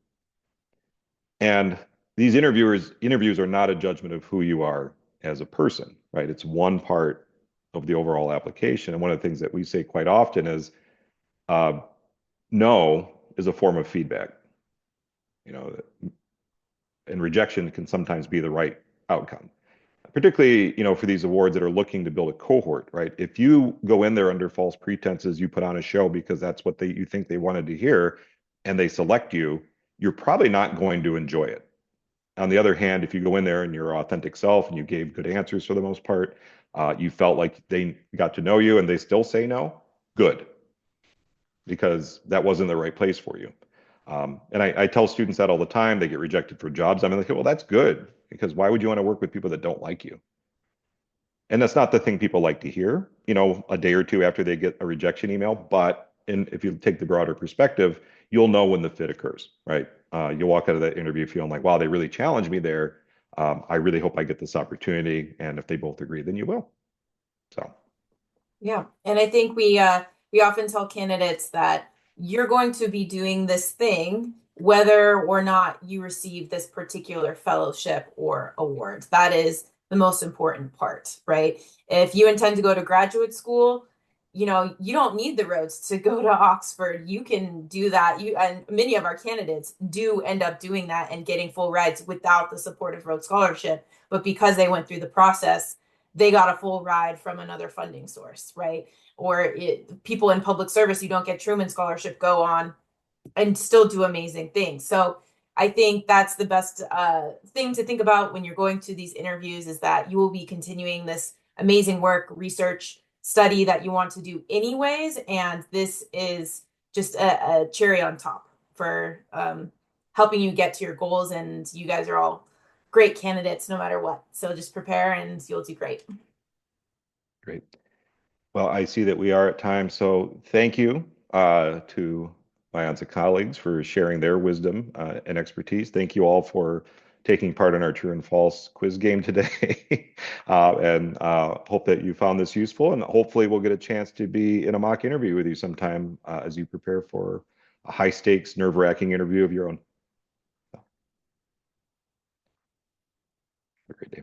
And these interviews are not a judgment of who you are as a person, right? It's one part of the overall application. And one of the things that we say quite often is uh, no is a form of feedback, you know, and rejection can sometimes be the right outcome, particularly, for these awards that are looking to build a cohort, right? If you go in there under false pretenses, you put on a show because that's what you think they wanted to hear, and they select you, you're probably not going to enjoy it. On the other hand, if you go in there and your authentic self and you gave good answers for the most part, you felt like they got to know you and they still say no, good, because that wasn't the right place for you. And I tell students that all the time. They get rejected for jobs. I'm like, well, that's good, because why would you want to work with people that don't like you? And that's not the thing people like to hear, a day or two after they get a rejection email. But if you take the broader perspective, you'll know when the fit occurs, right? You'll walk out of that interview feeling like, wow, they really challenged me there. I really hope I get this opportunity. And if they both agree, then you will. So, Yeah. And I think we often tell candidates that you're going to be doing this thing whether or not you receive this particular fellowship or award. That is the most important part, right? If you intend to go to graduate school, you don't need the roads to go to Oxford. You can do that. And many of our candidates do end up doing that and getting full rides without the support of Rhodes Scholarship. But because they went through the process, they got a full ride from another funding source, right? Or people in public service, you don't get Truman Scholarship, go on and still do amazing things. So I think that's the best thing to think about when you're going to these interviews, is that you will be continuing this amazing work, research, study that you want to do anyways. And this is just a cherry on top for helping you get to your goals. And you guys are all great candidates no matter what. So just prepare and you'll do great. great. Well, I see that we are at time. So thank you to my ONSA colleagues for sharing their wisdom and expertise. Thank you all for taking part in our true and false quiz game today. And hope that you found this useful. And hopefully we'll get a chance to be in a mock interview with you sometime as you prepare for a high stakes, nerve-wracking interview of your own. Have a great day.